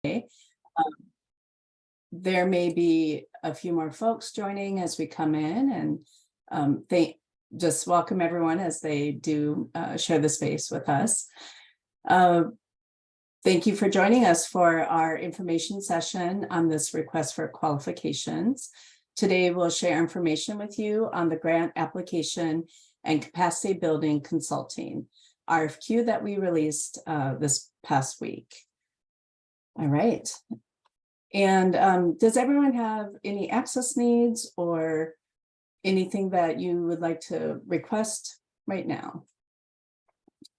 There may be a few more folks joining as we come in, and just welcome everyone as they do share the space with us. Thank you for joining us for our information session on this request for qualifications. Today, we'll share information with you on the grant application and capacity building consulting RFQ that we released this past week. All right. And does everyone have any access needs or anything that you would like to request right now?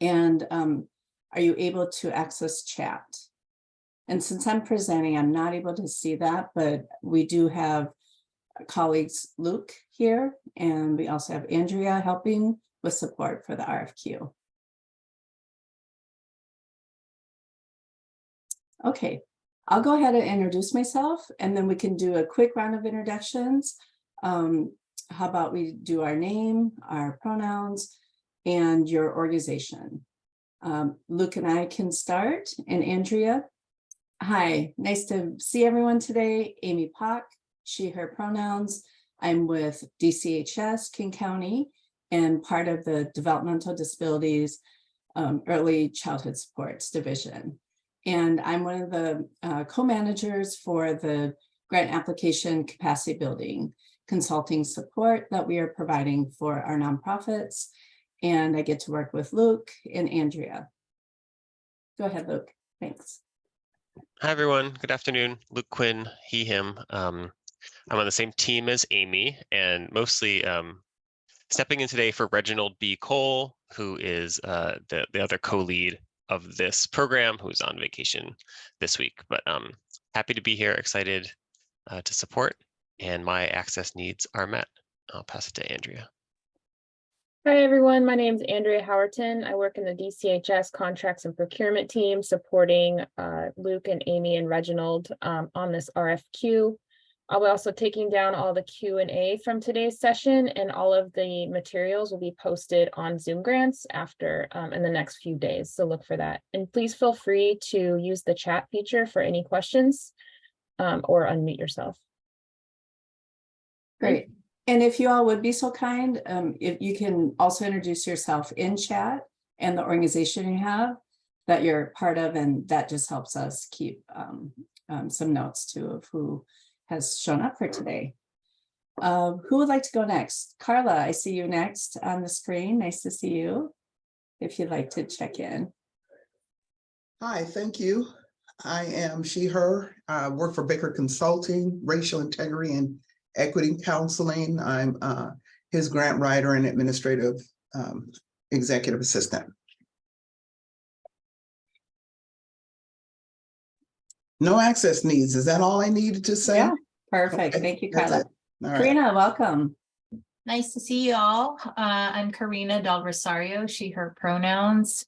And are you able to access chat? And since I'm presenting, I'm not able to see that, but we do have colleagues Luke here, and we also have Andrea helping with support for the RFQ. Okay, I'll go ahead and introduce myself, and then we can do a quick round of introductions. How about we do our name, our pronouns, and your organization. Luke and I can start, and Andrea. Hi, nice to see everyone today. Amy Pock, she, her pronouns. I'm with DCHS, King County, and part of the Developmental Disabilities Early Childhood Supports Division. And I'm one of the co-managers for the grant application capacity building consulting support that we are providing for our nonprofits. And I get to work with Luke and Andrea. Go ahead, Luke. Thanks. Hi, everyone. Good afternoon. Luke Quinn, he, him. I'm on the same team as Amy, and mostly stepping in today for Reginald B. Cole, who is the other co-lead of this program, who's on vacation this week. But happy to be here, excited to support, and my access needs are met. I'll pass it to Andrea. Hi, everyone. My name is Andrea Howerton. I work in the DCHS contracts and procurement team, supporting Luke and Amy and Reginald on this RFQ. I'll be also taking down all the Q&A from today's session, and all of the materials will be posted on Zoom Grants after in the next few days. So look for that. And please feel free to use the chat feature for any questions or unmute yourself. Great. And if you all would be so kind, if you can also introduce yourself in chat and the organization you have that you're part of, and that just helps us keep some notes too of who has shown up for today. Who would like to go next? Carla, I see you next on the screen. Nice to see you. If you'd like to check in. Hi, thank you. I am she, her. I work for Baker Consulting, Racial Integrity and Equity Counseling. I'm his grant writer and administrative executive assistant. No access needs. Is that all I needed to say? Yeah, perfect. Okay, thank you, Carla. All right. Karina, welcome. Nice to see you all. I'm Karina Del Rosario, she, her pronouns.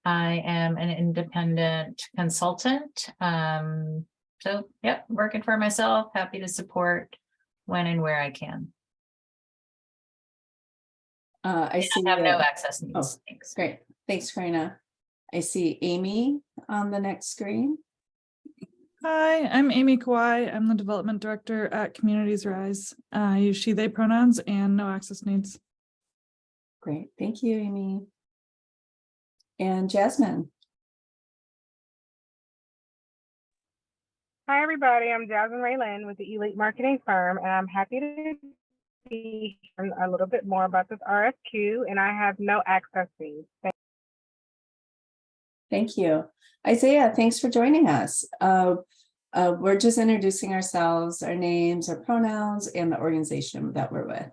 I am an independent consultant. So, yep, working for myself, happy to support when and where I can. I see. I have no access needs. Oh, thanks. Great. Thanks, Karina. I see Amy on the next screen. Hi, I'm Amy Kawai. I'm the development director at Communities Rise. I use she, they pronouns and no access needs. Great. Thank you, Amy. And Jasmine. Hi, everybody. I'm Jasmine Raylan with the Elite Marketing Firm, and I'm happy to be here a little bit more about this RFQ, and I have no access fees. Thank you. Isaiah, thanks for joining us. We're just introducing ourselves, our names, our pronouns, and the organization that we're with.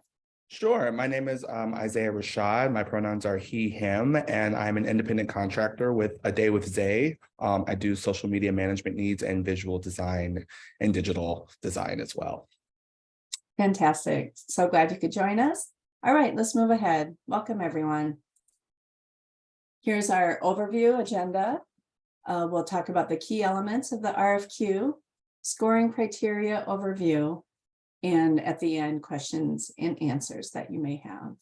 Sure. My name is Isaiah Rashad. My pronouns are he, him, and I'm an independent contractor with A Day with Zay. I do social media management needs and visual design and digital design as well. Fantastic. So glad you could join us. All right, let's move ahead. Welcome, everyone. Here's our overview agenda. We'll talk about the key elements of the RFQ, scoring criteria overview, and at the end, questions and answers that you may have.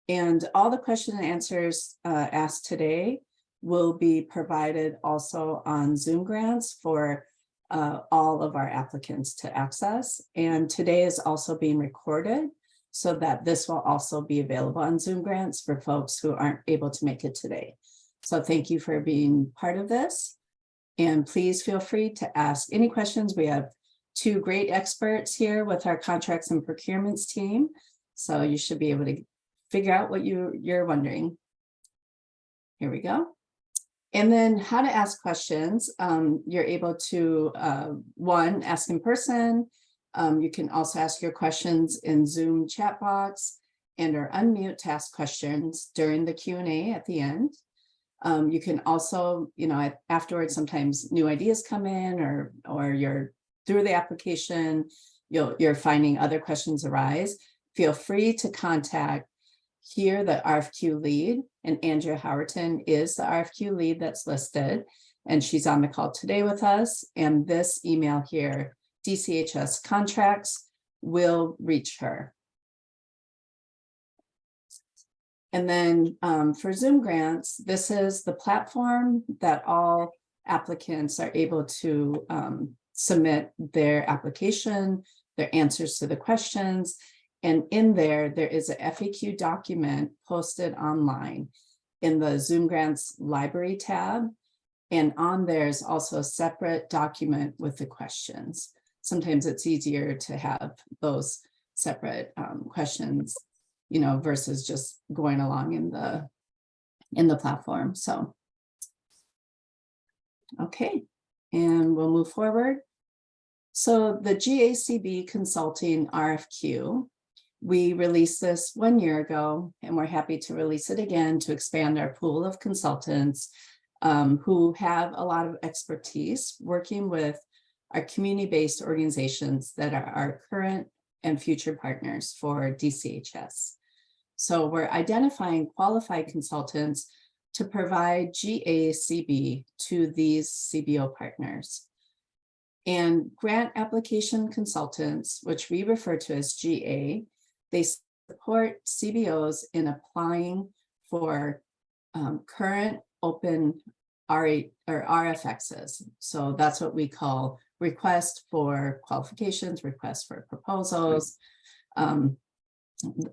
And all the question and answers asked today will be provided also on Zoom grants for all of our applicants to access. And today is also being recorded so that this will also be available on Zoom grants for folks who aren't able to make it today. So thank you for being part of this. And please feel free to ask any questions. We have two great experts here with our contracts and procurements team. So you should be able to figure out what you're wondering. Here we go. And then how to ask questions. You're able to, one, ask in person. You can also ask your questions in Zoom chat box and or unmute to ask questions during the Q&A at the end. You can also, afterwards, sometimes new ideas come in or you're through the application, you're finding other questions arise. Feel free to contact here the RFQ lead, and Andrea Howerton is the RFQ lead that's listed, and she's on the call today with us. And this email here, DCHS contracts, will reach her. And then for Zoom grants, this is the platform that all applicants are able to submit their application, their answers to the questions. And in there is a FAQ document posted online in the Zoom grants library tab. And on there is also a separate document with the questions. Sometimes it's easier to have those separate questions, versus just going along in the platform. So, okay, and we'll move forward. So the GACB Consulting RFQ, we released this 1 year ago, and we're happy to release it again to expand our pool of consultants who have a lot of expertise working with our community-based organizations that are our current and future partners for DCHS. So we're identifying qualified consultants to provide GACB to these CBO partners. And grant application consultants, which we refer to as GA, they support CBOs in applying for current open R8 or RFXs. So that's what we call request for qualifications, request for proposals,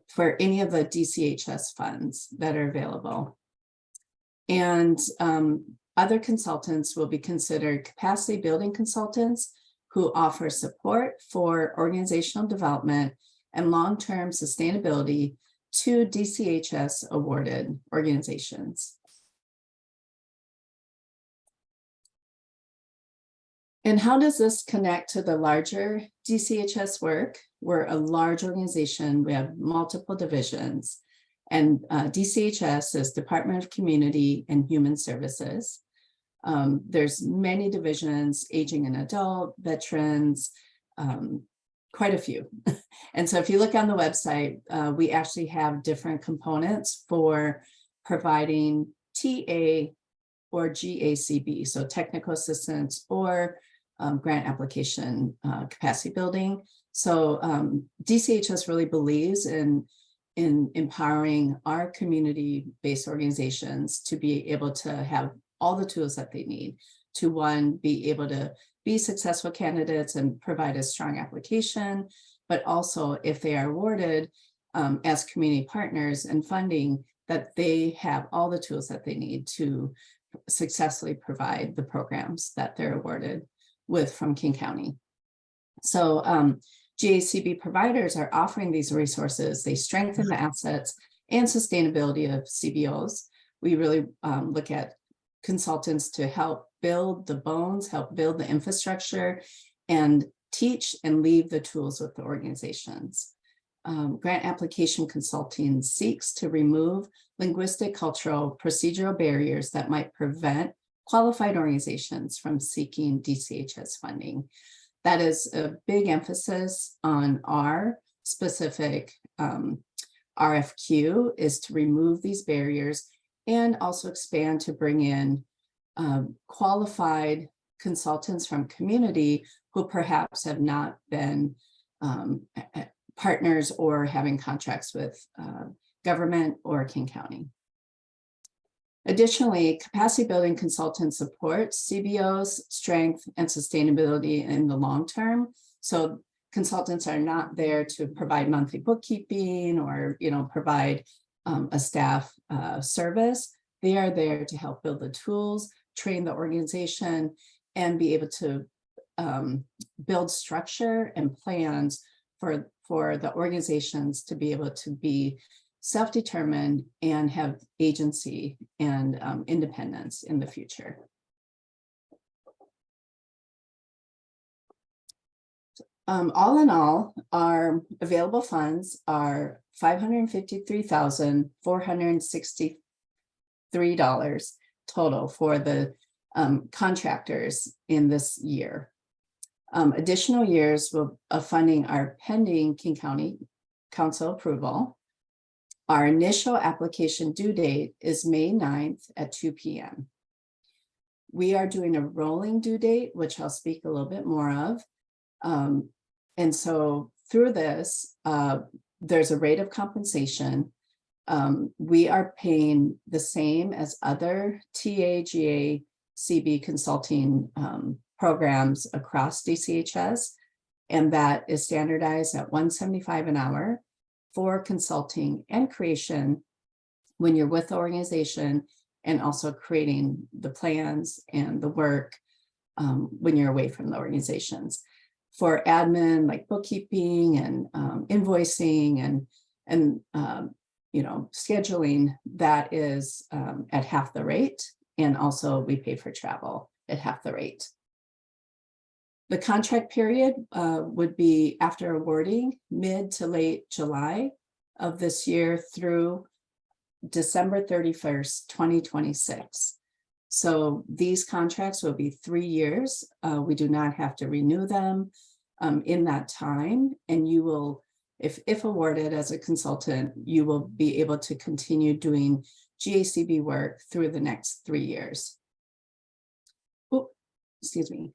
for any of the DCHS funds that are available. And other consultants will be considered capacity building consultants who offer support for organizational development and long-term sustainability to DCHS awarded organizations. And how does this connect to the larger DCHS work? We're a large organization. We have multiple divisions. And DCHS is Department of Community and Human Services. There's many divisions, aging and adult, veterans, quite a few. And so if you look on the website, we actually have different components for providing TA or GACB, so technical assistance or grant application capacity building. So DCHS really believes in empowering our community-based organizations to be able to have all the tools that they need to, one, be able to be successful candidates and provide a strong application, but also if they are awarded as community partners and funding, that they have all the tools that they need to successfully provide the programs that they're awarded with from King County. So GACB providers are offering these resources. They strengthen the assets and sustainability of CBOs. We really look at consultants to help build the bones, help build the infrastructure, and teach and leave the tools with the organizations. Grant application consulting seeks to remove linguistic, cultural, procedural barriers that might prevent qualified organizations from seeking DCHS funding. That is a big emphasis on our specific RFQ, is to remove these barriers and also expand to bring in qualified consultants from community who perhaps have not been partners or having contracts with government or King County. Additionally, capacity building consultant supports CBO's strength and sustainability in the long term. So consultants are not there to provide monthly bookkeeping or, provide a staff service. They are there to help build the tools, train the organization, and be able to build structure and plans for the organizations to be able to be self-determined and have agency and independence in the future. All in all, our available funds are $553,463 total for the contractors in this year. Additional years of funding are pending King County Council approval. Our initial application due date is May 9th at 2 p.m. We are doing a rolling due date, which I'll speak a little bit more of. And so through this, there's a rate of compensation. We are paying the same as other TAGA CB consulting programs across DCHS, and that is standardized at $175 an hour for consulting and creation when you're with the organization, and also creating the plans and the work when you're away from the organizations. For admin, like bookkeeping and invoicing and scheduling, that is at half the rate. And also we pay for travel at half the rate. The contract period would be after awarding mid to late July of this year through December 31st, 2026. So these contracts will be 3 years. We do not have to renew them in that time. And you will, if awarded as a consultant, you will be able to continue doing GACB work through the next 3 years. Oh, excuse me.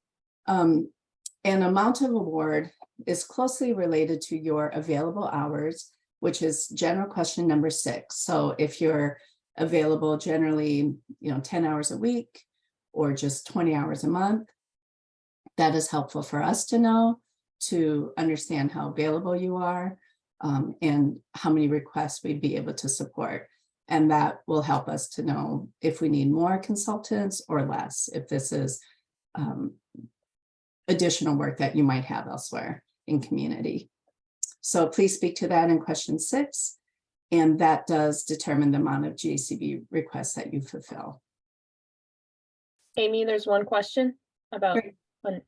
An amount of award is closely related to your available hours, which is general question number 6. So if you're available generally, 10 hours a week or just 20 hours a month, that is helpful for us to know, to understand how available you are and how many requests we'd be able to support. And that will help us to know if we need more consultants or less, if this is additional work that you might have elsewhere in community. So please speak to that in question 6. And that does determine the amount of GACB requests that you fulfill. Amy, there's one question about, Great.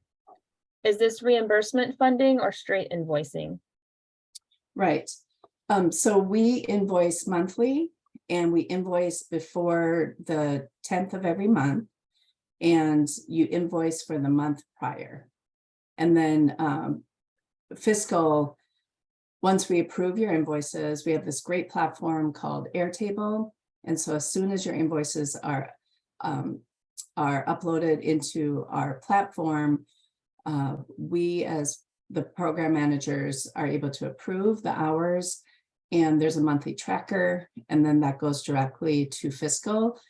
Is this reimbursement funding or straight invoicing? Right. So we invoice monthly, and we invoice before the 10th of every month, and you invoice for the month prior. And then fiscal, once we approve your invoices, we have this great platform called Airtable. And so as soon as your invoices are uploaded into our platform, we as the program managers are able to approve the hours, and there's a monthly tracker, and then that goes directly to fiscal.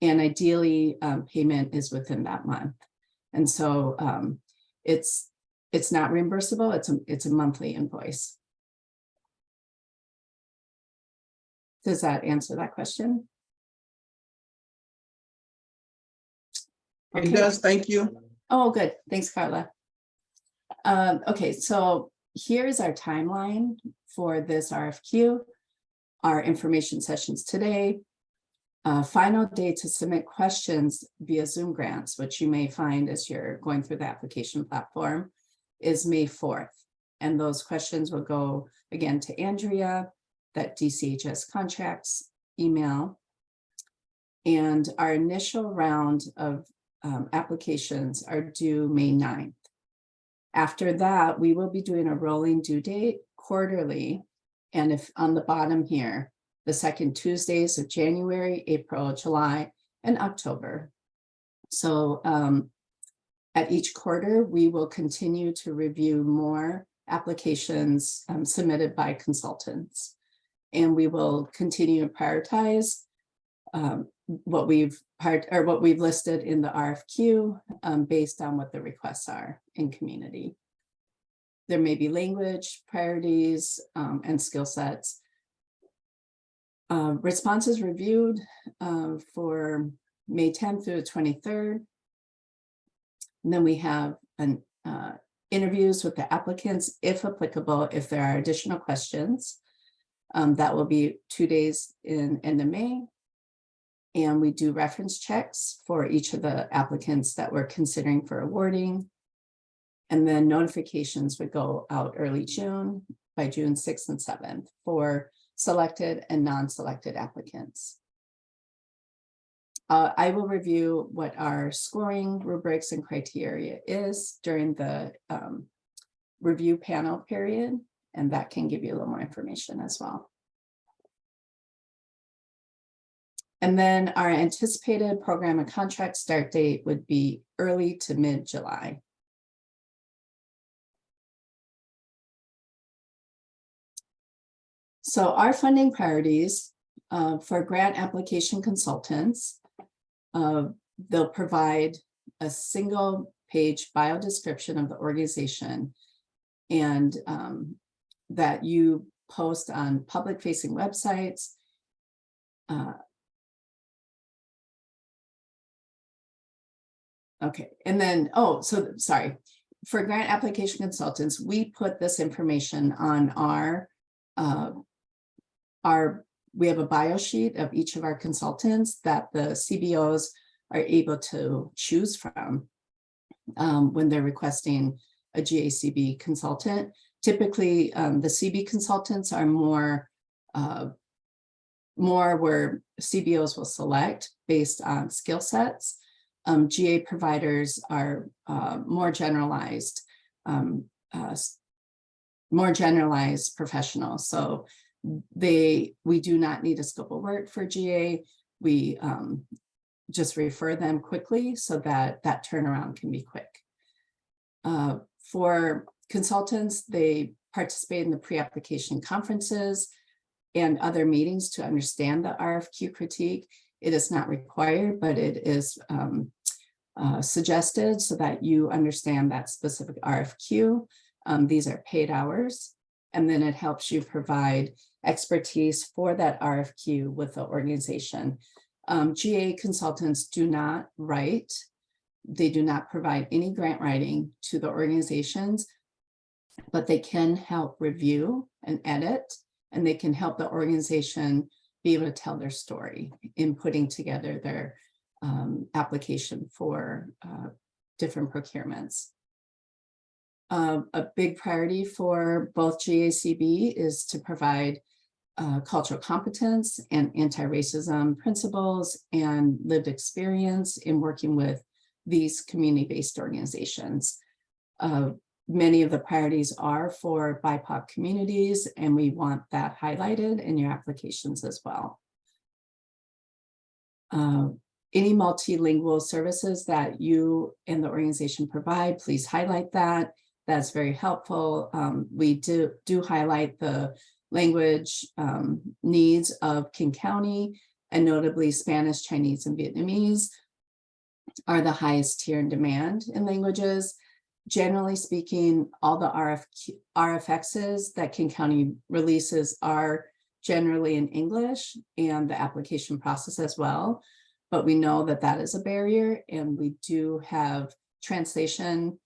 And ideally, payment is within that month. And so it's not reimbursable, it's a monthly invoice. Does that answer that question? It does, thank you. Oh, good. Thanks, Carla. Okay, so here's our timeline for this RFQ. Our information sessions today. Final day to submit questions via Zoom grants, which you may find as you're going through the application platform, is May 4th. And those questions will go again to Andrea, that DCHS contracts email. And our initial round of applications are due May 9th. After that, we will be doing a rolling due date quarterly. And if on the bottom here, the second Tuesdays of January, April, July, and October. So at each quarter, we will continue to review more applications submitted by consultants. And we will continue to prioritize what we've listed in the RFQ based on what the requests are in community. There may be language, priorities, and skill sets. Responses reviewed for May 10th through the 23rd. And then we have interviews with the applicants, if applicable, if there are additional questions. That will be 2 days in end of May. And we do reference checks for each of the applicants that we're considering for awarding. And then notifications would go out early June, by June 6th and 7th for selected and non-selected applicants. I will review what our scoring rubrics and criteria is during the review panel period, and that can give you a little more information as well. And then our anticipated program and contract start date would be early to mid-July. So our funding priorities for grant application consultants, they'll provide a single page bio description of the organization and that you post on public facing websites. Okay, and then, sorry. For grant application consultants, we put this information on we have a bio sheet of each of our consultants that the CBOs are able to choose from when they're requesting a GACB consultant. Typically, the CB consultants are more where CBOs will select based on skill sets. GA providers are more generalized professionals. So we do not need a scope of work for GA. We just refer them quickly so that that turnaround can be quick. For consultants, they participate in the pre-application conferences and other meetings to understand the RFQ critique. It is not required, but it is suggested so that you understand that specific RFQ. These are paid hours, and then it helps you provide expertise for that RFQ with the organization. GA consultants do not write. They do not provide any grant writing to the organizations, but they can help review and edit, and they can help the organization be able to tell their story in putting together their application for different procurements. A big priority for both GACB is to provide cultural competence and anti-racism principles and lived experience in working with these community-based organizations. Many of the priorities are for BIPOC communities, and we want that highlighted in your applications as well. Any multilingual services that you and the organization provide, please highlight that. That's very helpful. We do highlight the language needs of King County, and notably Spanish, Chinese, and Vietnamese are the highest tier in demand in languages. Generally speaking, all the RFXs that King County releases are generally in English, and the application process as well. But we know that that is a barrier, and we do have translation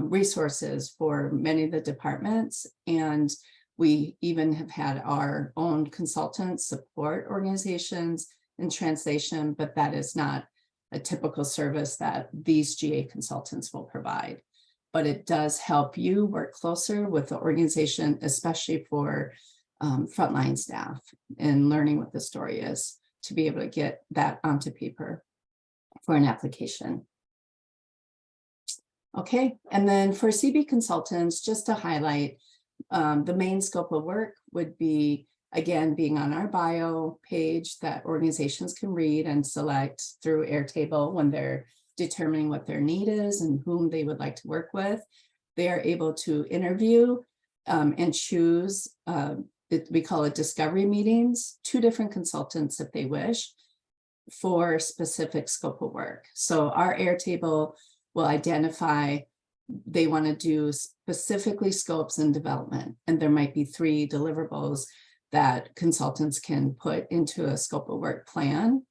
resources for many of the departments. And we even have had our own consultants support organizations in translation, but that is not a typical service that these GA consultants will provide. But it does help you work closer with the organization, especially for frontline staff and learning what the story is to be able to get that onto paper for an application. Okay, and then for CB consultants, just to highlight, the main scope of work would be, again, being on our bio page that organizations can read and select through Airtable when they're determining what their need is and whom they would like to work with. They are able to interview and choose, we call it discovery meetings, 2 different consultants if they wish. for specific scope of work. So our Airtable will identify they want to do specifically scopes and development, and there might be 3 deliverables that consultants can put into a scope of work plan.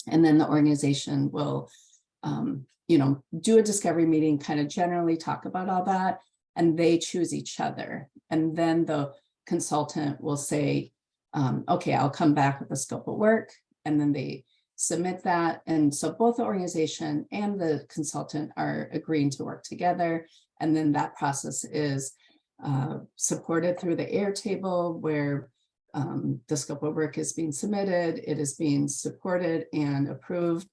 And then the organization will, do a discovery meeting, kind of generally talk about all that, and they choose each other. And then the consultant will say, okay, I'll come back with a scope of work, and then they submit that. And so both the organization and the consultant are agreeing to work together. And then that process is supported through the Airtable, where the scope of work is being submitted, it is being supported and approved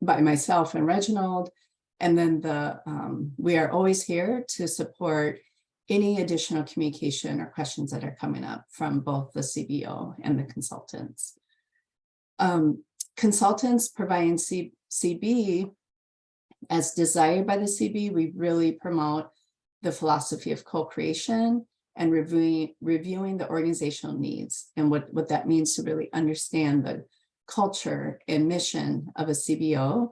by myself and Reginald. And then we are always here to support any additional communication or questions that are coming up from both the CBO and the consultants. Consultants providing CB, as desired by the CB, we really promote the philosophy of co-creation and reviewing the organizational needs, and what that means to really understand the culture and mission of a CBO,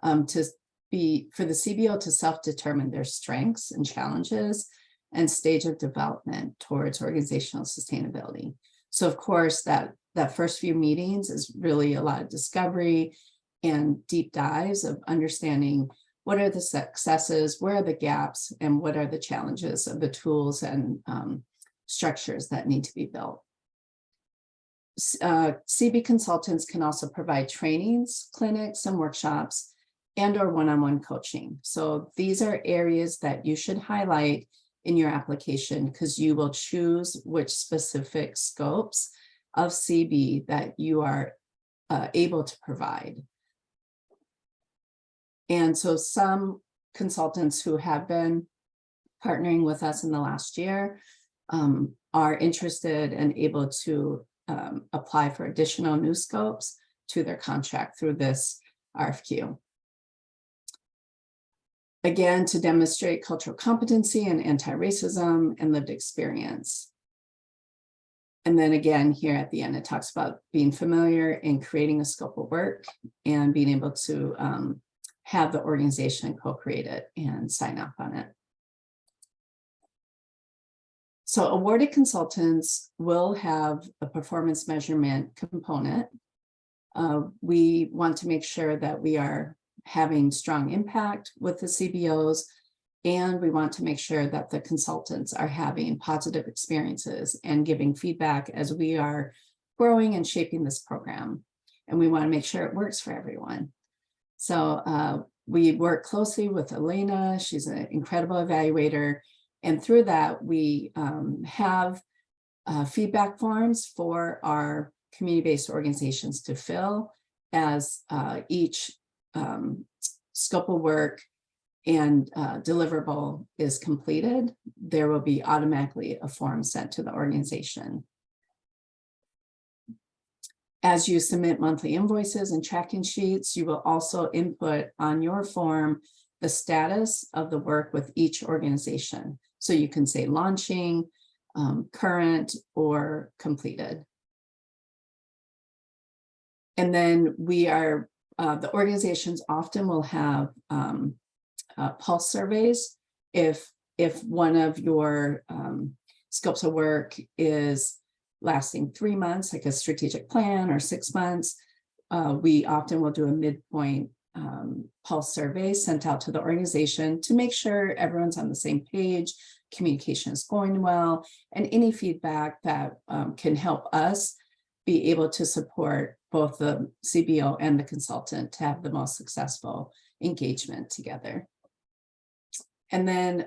for the CBO to self-determine their strengths and challenges and stage of development towards organizational sustainability. So of course, that first few meetings is really a lot of discovery and deep dives of understanding what are the successes, where are the gaps, and what are the challenges of the tools and structures that need to be built. CB consultants can also provide trainings, clinics, and workshops, and/or one-on-one coaching. So these are areas that you should highlight in your application, because you will choose which specific scopes of CB that you are able to provide. And so some consultants who have been partnering with us in the last year are interested and able to apply for additional new scopes to their contract through this RFQ. Again, to demonstrate cultural competency and anti-racism and lived experience. And then again, here at the end, it talks about being familiar in creating a scope of work and being able to have the organization co-create it and sign off on it. So awarded consultants will have a performance measurement component. We want to make sure that we are having strong impact with the CBOs, and we want to make sure that the consultants are having positive experiences and giving feedback as we are growing and shaping this program. And we want to make sure it works for everyone. So we work closely with Elena. She's an incredible evaluator. And through that, we have feedback forms for our community-based organizations to fill as each scope of work and deliverable is completed. There will be automatically a form sent to the organization. As you submit monthly invoices and tracking sheets, you will also input on your form the status of the work with each organization. So you can say launching, current, or completed. And then we are, the organizations often will have pulse surveys. If one of your scopes of work is lasting 3 months, like a strategic plan, or 6 months, we often will do a midpoint pulse survey sent out to the organization to make sure everyone's on the same page, communication is going well, and any feedback that can help us be able to support both the CBO and the consultant to have the most successful engagement together. And then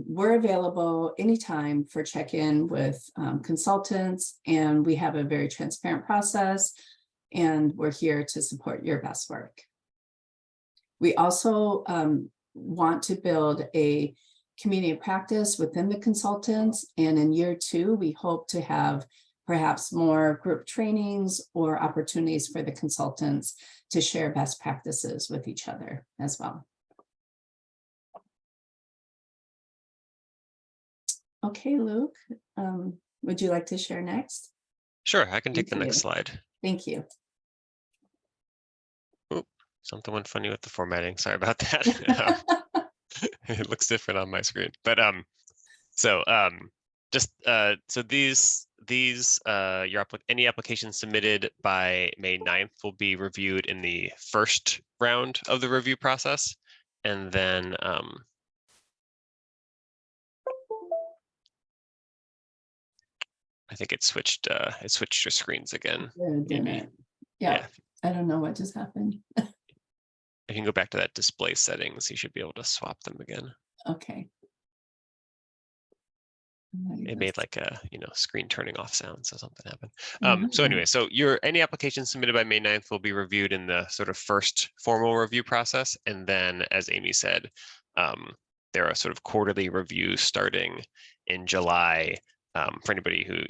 we're available anytime for check-in with consultants, and we have a very transparent process, and we're here to support your best work. We also want to build a community of practice within the consultants, and in year 2, we hope to have perhaps more group trainings or opportunities for the consultants to share best practices with each other as well. Okay, Luke, would you like to share next? Sure, I can take the Thank next you. slide. Thank you. Something went funny with the formatting. Sorry about that. It looks different on my screen, but so any applications submitted by May 9th will be reviewed in the first round of the review process, and then I think it switched your screens again. Maybe. Yeah, I don't know what just happened. I can go back to that display settings. You should be able to swap them again. Okay. It made like a screen turning off sound, so something happened. Mhm. So anyway, so any application submitted by May 9th will be reviewed in the sort of first formal review process, and then, as Amy said, there are sort of quarterly reviews starting in July. For anybody who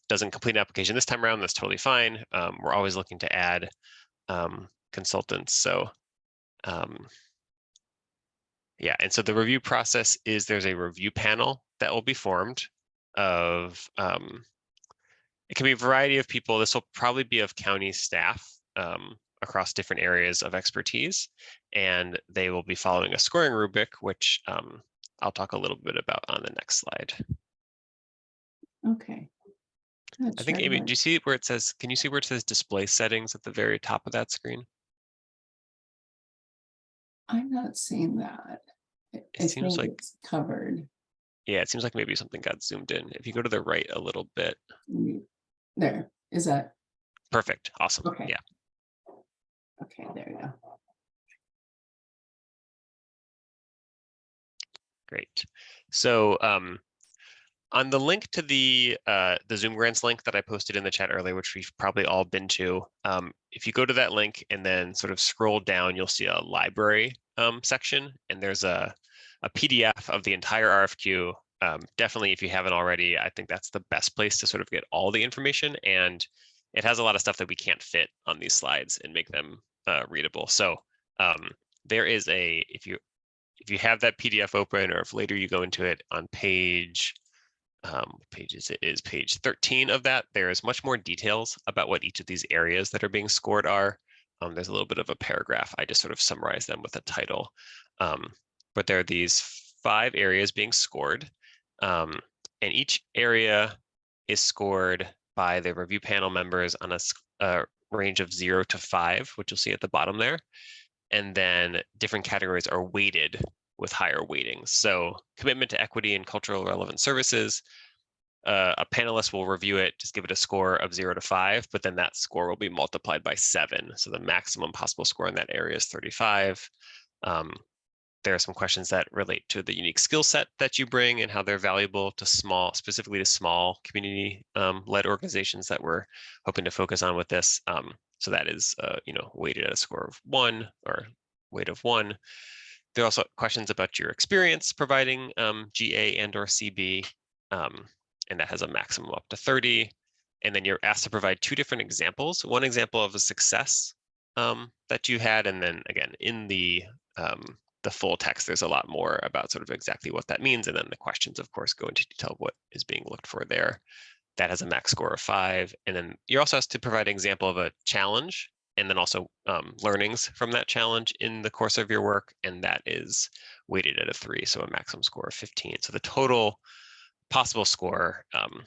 doesn't complete an application this time around, that's totally fine. We're always looking to add consultants, so yeah. And so the review process is there's a review panel that will be formed of it can be a variety of people. This will probably be of county staff across different areas of expertise, and they will be following a scoring rubric, which I'll talk a little bit about on the next slide. Okay. I think, Amy, do you see where it says, can you see where it says display settings at the very top of that screen? I'm not seeing that. It seems like it's covered. Yeah, it seems like maybe something got zoomed in. If you go to the right a little bit. There, is that? Perfect, awesome, Okay. Yeah. Okay, there you go. Great. So on the link to the Zoom grants link that I posted in the chat earlier, which we've probably all been to, if you go to that link and then sort of scroll down, you'll see a library section, and there's a PDF of the entire RFQ. Definitely, if you haven't already, I think that's the best place to sort of get all the information, and it has a lot of stuff that we can't fit on these slides and make them readable. So there is if you have that PDF open, or if later you go into it on page, what page is it? Is page 13 of that. There is much more details about what each of these areas that are being scored are. There's a little bit of a paragraph. I just sort of summarize them with a title. But there are these 5 areas being scored, and each area is scored by the review panel members on a range of 0 to 5, which you'll see at the bottom there. And then different categories are weighted with higher weightings. So commitment to equity and cultural relevant services, a panelist will review it, just give it a score of 0 to 5, but then that score will be multiplied by 7. So the maximum possible score in that area is 35. There are some questions that relate to the unique skill set that you bring and how they're valuable to specifically to small community led organizations that we're hoping to focus on with this. So that is, weighted at a score of 1 or weight of 1. There are also questions about your experience providing GA and or CB, and that has a maximum up to 30. And then you're asked to provide 2 different examples. One example of a success that you had, and then again, in the full text, there's a lot more about sort of exactly what that means. And then the questions, of course, go into detail of what is being looked for there. That has a max score of 5. And then you're also asked to provide an example of a challenge, and then also learnings from that challenge in the course of your work. And that is weighted at a 3, so a maximum score of 15. So the total possible score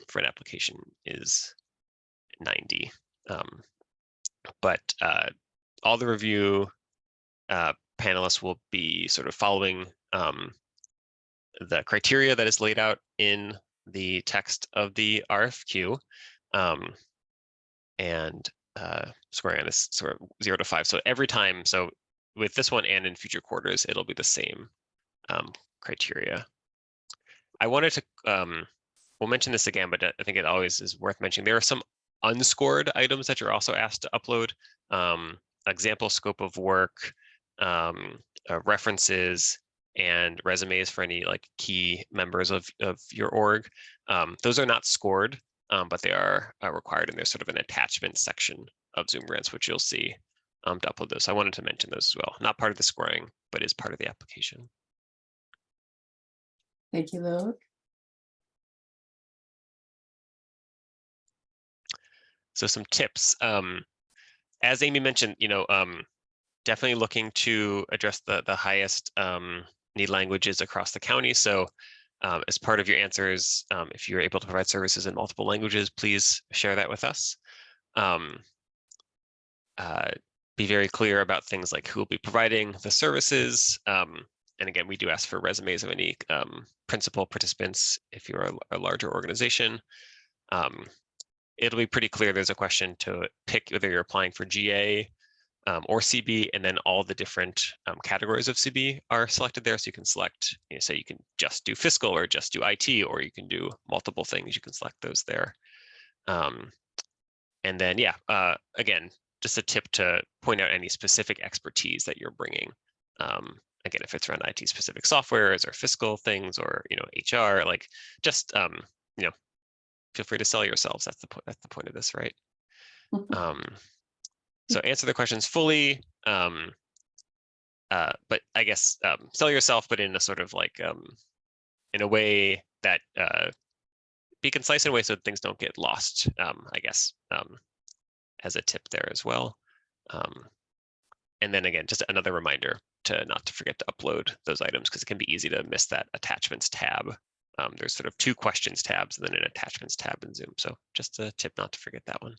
for an application is 90. But all the review panelists will be sort of following the criteria that is laid out in the text of the RFQ, and scoring on this sort of 0 to 5. So every time, so with this one and in future quarters, it'll be the same criteria. I wanted to, we'll mention this again, but I think it always is worth mentioning. There are some unscored items that you're also asked to upload. Example scope of work, references, and resumes for any like key members of your org. Those are not scored, but they are required, and there's sort of an attachment section of Zoom grants, which you'll see to upload those. So I wanted to mention those as well. Not part of the scoring, but is part of the application. Thank you, Luke. So some tips. As Amy mentioned, definitely looking to address the highest need languages across the county. So as part of your answers, if you're able to provide services in multiple languages, please share that with us. Be very clear about things like who will be providing the services. And again, we do ask for resumes of any principal participants if you're a larger organization. It'll be pretty clear there's a question to pick whether you're applying for GA or CB, and then all the different categories of CB are selected there. So you can select, say you can just do fiscal or just do IT, or you can do multiple things. You can select those there. And then, yeah, again, just a tip to point out any specific expertise that you're bringing. Again, if it's around IT specific softwares or fiscal things or HR, like just feel free to sell yourselves. That's the point of this, right? So answer the questions fully, but I guess sell yourself, but in a sort of like in a way that be concise in a way so that things don't get lost. I guess as a tip there as well. And then again, just another reminder to not to forget to upload those items, because it can be easy to miss that attachments tab. There's sort of 2 questions tabs and then an attachments tab in Zoom. So just a tip not to forget that one.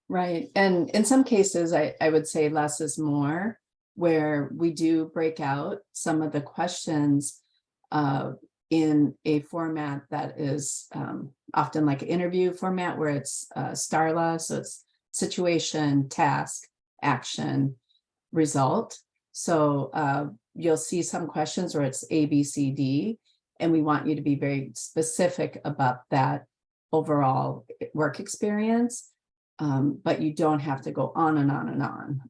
Right. And in some cases, I would say less is more, where we do break out some of the questions in a format that is often like an interview format, where it's STARLA. So it's situation, task, action, result. So you'll see some questions where it's A, B, C, D, and we want you to be very specific about that overall work experience. But you don't have to go on and on and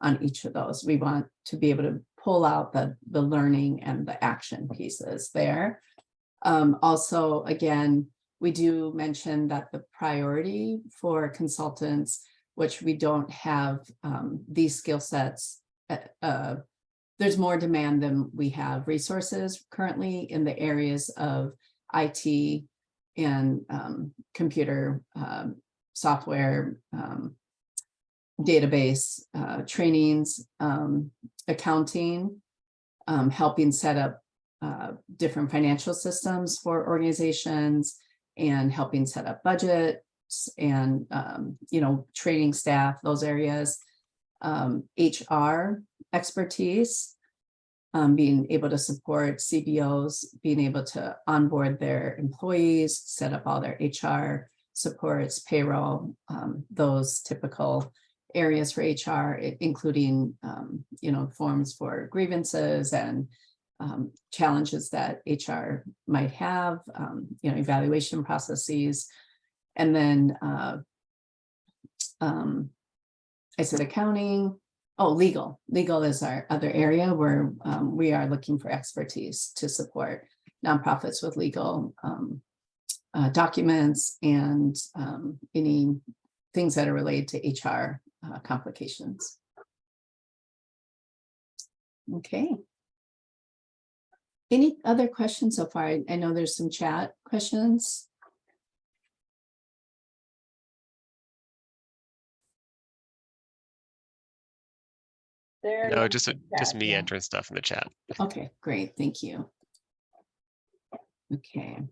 on each of those. We want to be able to pull out the learning and the action pieces there. Also, again, we do mention that the priority for consultants, which we don't have these skill sets, there's more demand than we have resources currently in the areas of IT and computer software, database, trainings, accounting, helping set up different financial systems for organizations, and helping set up budgets and training staff, those areas. HR expertise, being able to support CBOs, being able to onboard their employees, set up all their HR supports, payroll, those typical areas for HR, including forms for grievances and challenges that HR might have, evaluation processes. And then I said accounting. Oh, legal. Legal is our other area where we are looking for expertise to support nonprofits with legal documents and any things that are related to HR complications. Okay. Any other questions so far? I know there's some chat questions. No, just me entering stuff in the chat. Okay, great. Thank you. Okay.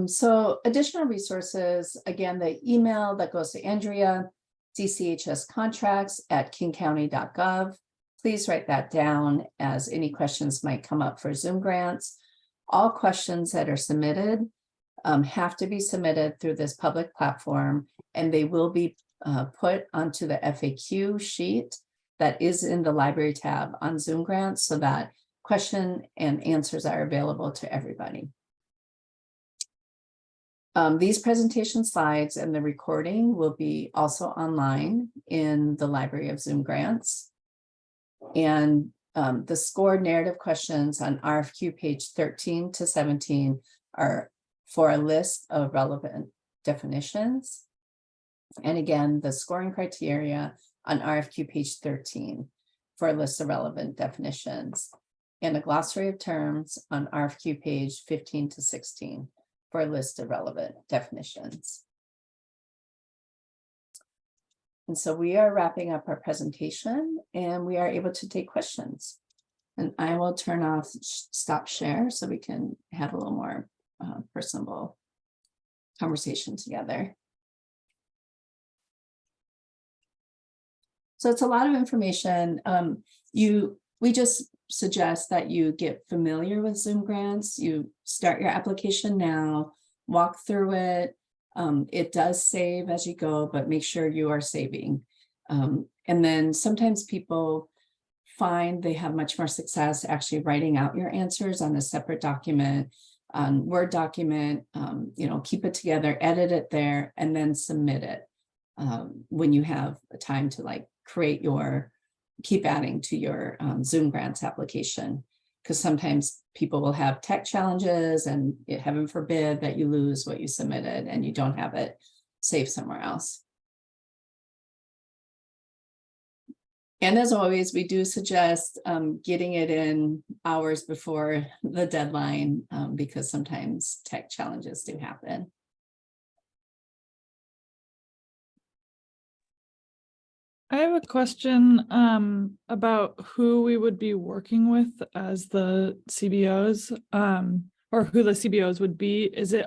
So additional resources, again, the email that goes to Andrea, DCHScontracts@kingcounty.gov. Please write that down, as any questions might come up for Zoom grants. All questions that are submitted have to be submitted through this public platform, and they will be put onto the FAQ sheet that is in the library tab on Zoom grants, so that question and answers are available to everybody. These presentation slides and the recording will be also online in the library of Zoom grants. And the scored narrative questions on RFQ page 13 to 17 are for a list of relevant definitions. And again, the scoring criteria on RFQ page 13 for a list of relevant definitions, and a glossary of terms on RFQ page 15 to 16 for a list of relevant definitions. And so we are wrapping up our presentation and we are able to take questions. And I will turn off stop share so we can have a little more personable conversation together. So it's a lot of information. We just suggest that you get familiar with Zoom grants. You start your application now, walk through it. It does save as you go, but make sure you are saving. And then sometimes people find they have much more success actually writing out your answers on a separate document, on Word document, keep it together, edit it there, and then submit it when you have time to keep adding to your Zoom grants application. Because sometimes people will have tech challenges and heaven forbid that you lose what you submitted and you don't have it saved somewhere else. And as always, we do suggest getting it in hours before the deadline because sometimes tech challenges do happen. I have a question about who we would be working with as the CBOs, or who the CBOs would be. Is it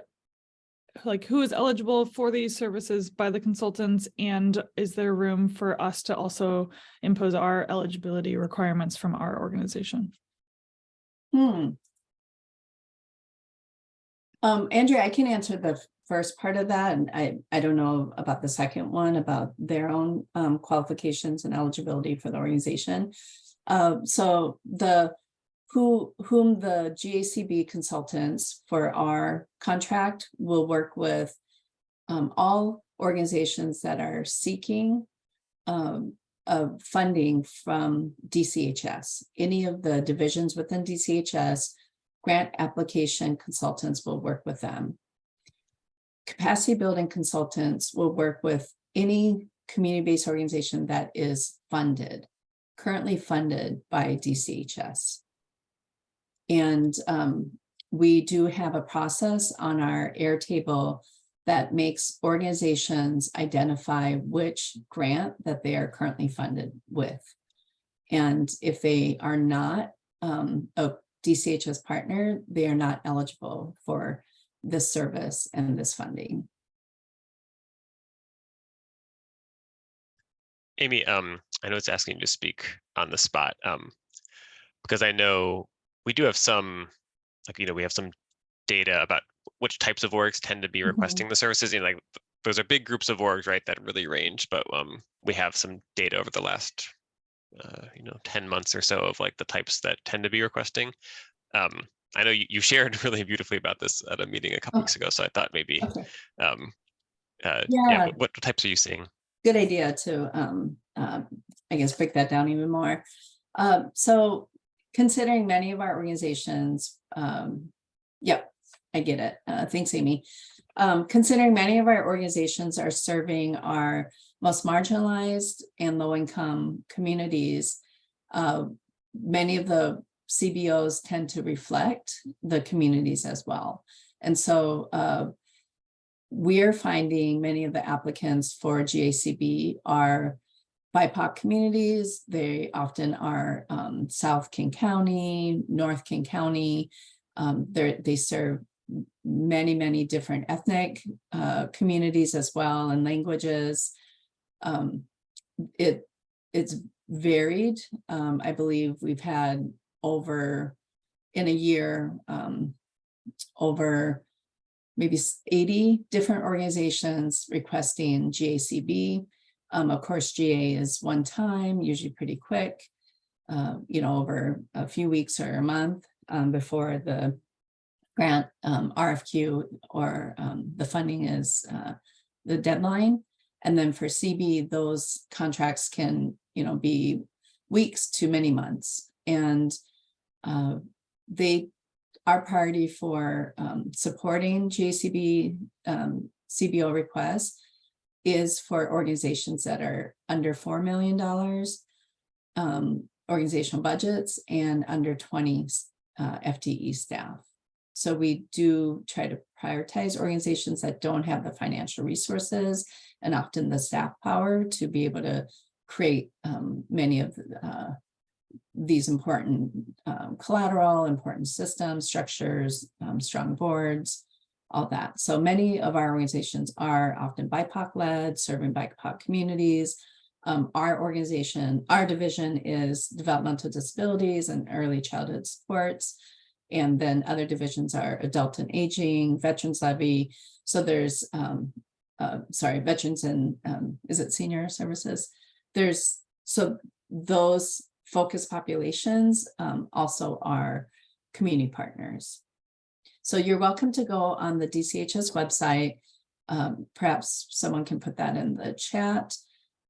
like who is eligible for these services by the consultants, and is there room for us to also impose our eligibility requirements from our organization? Andrea, I can answer the first part of that, and I don't know about the second one about their own qualifications and eligibility for the organization. So whom the GACB consultants for our contract will work with all organizations that are seeking funding from DCHS. Any of the divisions within DCHS, grant application consultants will work with them. Capacity building consultants will work with any community-based organization that is currently funded by DCHS. And we do have a process on our Airtable that makes organizations identify which grant that they are currently funded with. And if they are not a DCHS partner, they are not eligible for this service and this funding. Amy, I know it's asking you to speak on the spot, because I know we do have some, we have some data about which types of orgs tend to be requesting the services. Those are big groups of orgs, right, that really range, but we have some data over the last 10 months or so of the types that tend to be requesting. I know you shared really beautifully about this at a meeting a couple weeks ago, so I thought maybe, Yeah, what types are you seeing? good idea to, I guess, break that down even more. So considering many of our organizations, yep, I get it. Thanks, Amy. Considering many of our organizations are serving our most marginalized and low-income communities, many of the CBOs tend to reflect the communities as well. And so we're finding many of the applicants for GACB are BIPOC communities. They often are South King County, North King County. They serve many, many different ethnic communities as well, and languages. It's varied. I believe we've had over maybe 80 different organizations requesting GACB. Of course, GA is one time, usually pretty quick, over a few weeks or a month before the grant RFQ or the funding is the deadline. And then for CB, those contracts can, be weeks to many months. And our priority for supporting GACB CBO requests is for organizations that are under $4 million organizational budgets and under 20 FTE staff. So we do try to prioritize organizations that don't have the financial resources and often the staff power to be able to create many of these important collateral, important systems, structures, strong boards, all that. So many of our organizations are often BIPOC led, serving BIPOC communities. Our division is developmental disabilities and early childhood supports. And then other divisions are adult and aging, veterans levy. So there's, veterans and is it senior services? So those focus populations also are community partners. So you're welcome to go on the DCHS website. Perhaps someone can put that in the chat.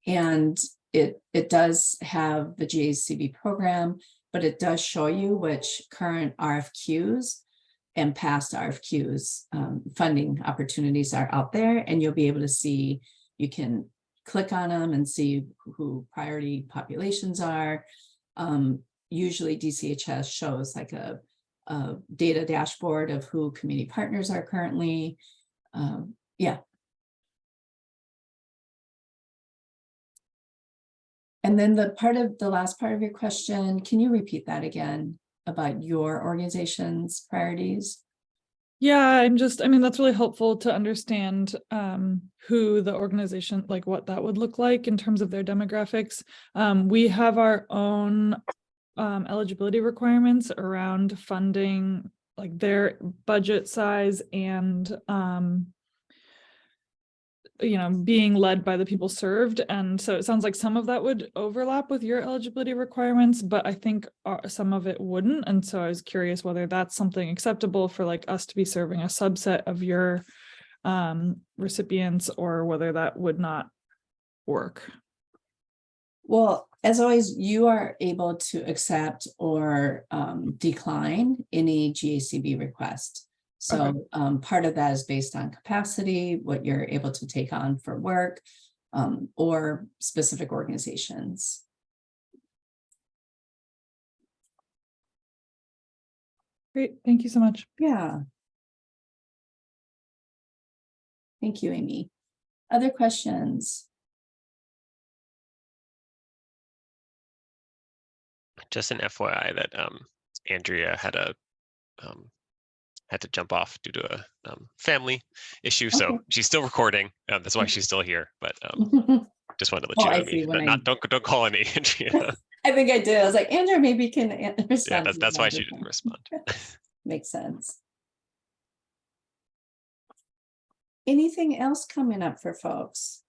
And it does have the GACB program, but it does show you which current RFQs and past RFQs funding opportunities are out there. And you'll be able to see, you can click on them and see who priority populations are. Usually DCHS shows like a data dashboard of who community partners are currently. Yeah. And then the last part of your question, can you repeat that again about your organization's priorities? Yeah, that's really helpful to understand who the organization, like what that would look like in terms of their demographics. We have our own eligibility requirements around funding, like their budget size and being led by the people served. And so it sounds like some of that would overlap with your eligibility requirements, but I think some of it wouldn't. And so I was curious whether that's something acceptable for like us to be serving a subset of your recipients, or whether that would not work. Well, as always, you are able to accept or decline any GACB request. So part of that is based on capacity, what you're able to take on for work, or specific organizations. Great, thank you so much. Yeah. Thank you, Amy. Other questions? Just an FYI that Andrea had to jump off due to a family issue, so Okay. she's still recording. That's why she's still here. But just wanted to Oh, I let you see. know, don't call any Andrea. I think I did. I was like, Andrea maybe can respond. Yeah, to that's why that. she didn't respond. Makes sense. Anything else coming up for folks?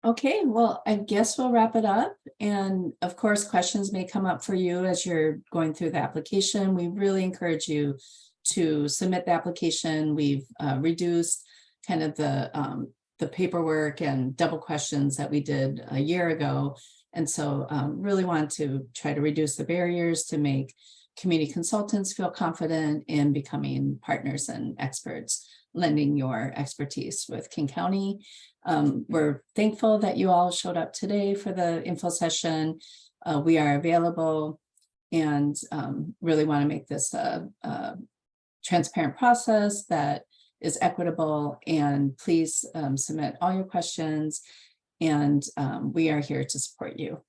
Okay, well, I guess we'll wrap it up. And of course, questions may come up for you as you're going through the application. We really encourage you to submit the application. We've reduced kind of the paperwork and double questions that we did a year ago. And so really want to try to reduce the barriers to make community consultants feel confident in becoming partners and experts, lending your expertise with King County. We're thankful that you all showed up today for the info session. We are available and really want to make this a transparent process that is equitable, and please submit all your questions, and we are here to support you.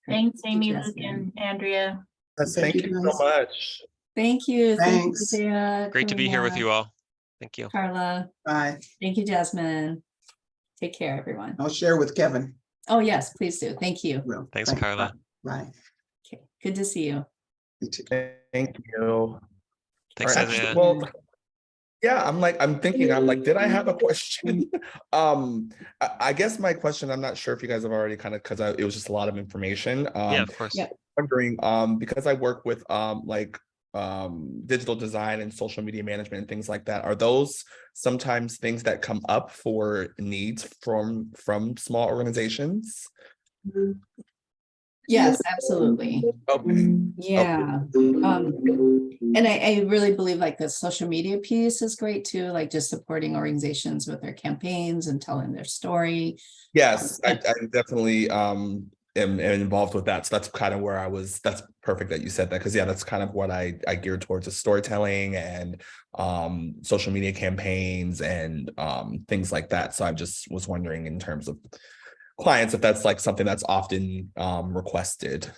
Thanks, Amy, Thank you, Luke, and Andrea. Thank you so guys. much. Thank you. Thank you, Thanks. Isaiah, Great to be here with Karina, you all. Thank you. Carla. Bye. Thank you, Jasmine. Take care, everyone. I'll share with Kevin. Oh, yes, please do. Thank you. Will. Thanks, Carla. Bye. Okay, good to see you. You too. Thank you. Thanks, Or actually, Isaiah. well, yeah, I'm thinking, did I have a question? I guess my question, I'm not sure if you guys have already because it was just a lot of information. Yeah, of course. Yeah. Wondering, because I work with digital design and social media management and things like that, are those sometimes things that come up for needs from small organizations? Yes, absolutely. Okay. Yeah. And I really believe like the social media piece is great too, like just supporting organizations with their campaigns and telling their story. Yes, I definitely am involved with that. So that's kind of where I was. That's perfect that you said that, because yeah, that's kind of what I geared towards, is storytelling and social media campaigns and things like that. So I just was wondering in terms of clients if that's like something that's often requested.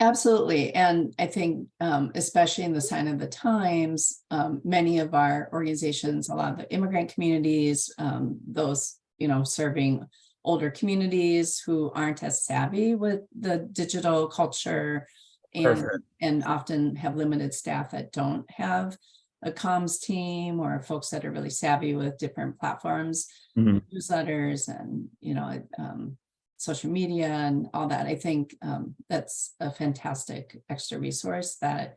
Absolutely. And I think, especially in the sign of the times, many of our organizations, a lot of the immigrant communities, those, serving older communities who aren't as savvy with the digital culture and often have limited staff that don't have a comms team, or folks that are really savvy with different platforms, newsletters and, social media and all that. I think that's a fantastic extra resource that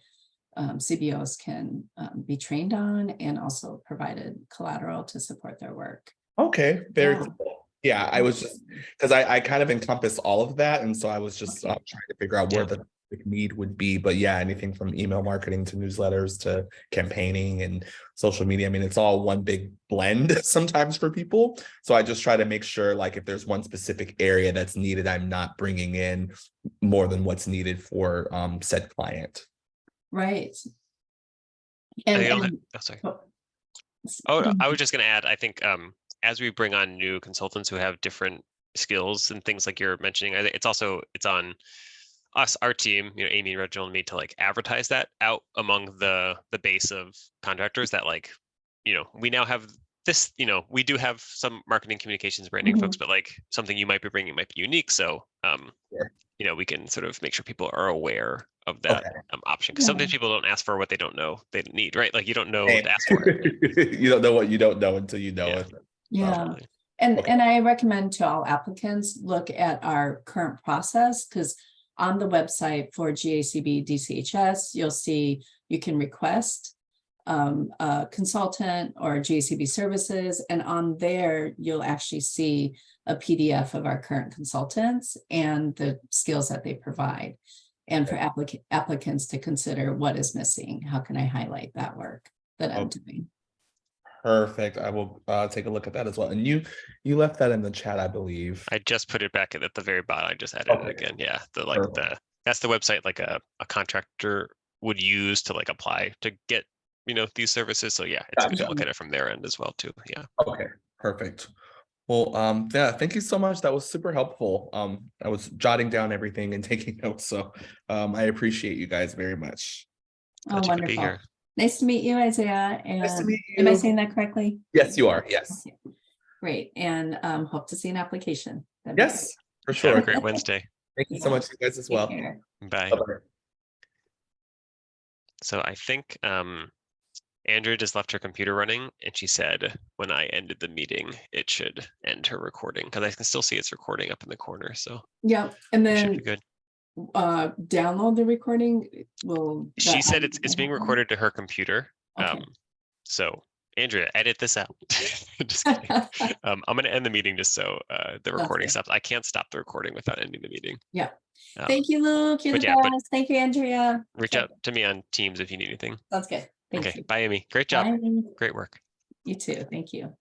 CBOs can be trained on, and also provided collateral to support their work. Okay, very Yeah. cool. Yeah, I was just, because I kind of encompass all of that. And so I was just trying to figure out where the need would be. But yeah, anything from email marketing to newsletters to campaigning and social media. I mean, it's all one big blend sometimes for people. So I just try to make sure, like, if there's one specific area that's needed, I'm not bringing in more than what's needed for said client. Right. Sorry. I was just going to add, I think as we bring on new consultants who have different skills and things like you're mentioning, it's on us, our team, Amy, Reginald, and me, to like advertise that out among the base of contractors that, like, we now have this, we do have some marketing, communications, branding folks, but like something you might be bringing might be unique. So, we can sort of make sure people are aware of that option, because sometimes people don't ask for what they don't know they need, right? Like, you don't know to ask for it. You don't know what you don't know until you know it. Yeah. And I recommend to all applicants, look at our current process, because on the website for GACB DCHS, you'll see you can request a consultant or GACB services, and on there you'll actually see a PDF of our current consultants and the skills that they provide, and for applicants to consider what is missing, how can I highlight that work that I'm doing. Perfect. I will take a look at that as well. And you left that in the chat, I believe. I just put it back at the very bottom. I just added it again. Yeah, that's the website like a contractor would use to like apply to get these services. So yeah, you can look at it from their end as well too. Yeah. Okay. Perfect. Well, yeah, thank you so much. That was super helpful. I was jotting down everything and taking notes. So I appreciate you guys very much. Oh, wonderful. Nice to meet you, Isaiah. And nice to meet you. Am I saying that correctly? Yes, you are. Yes. Okay. Great. And hope to see an application. Yes, for sure. Have a great Wednesday. Thank you so much, you guys, as well. Bye. Bye-bye. So I think Andrea just left her computer running, and she said when I ended the meeting, it should end her recording, because I can still see it's recording up in the corner. So yeah, and then should be good. Download the recording. She said it's being recorded to her computer. Okay. So Andrea, edit this out. Just kidding. I'm going to end the meeting just so the recording stops. I can't stop the recording without ending the meeting. Yeah. Thank you, Luke. You're the best. Thank you, Andrea. Reach out to me on Teams if you need anything. Sounds good. Thank you. Bye, Amy. Great job. Bye. Great work. You too. Thank you.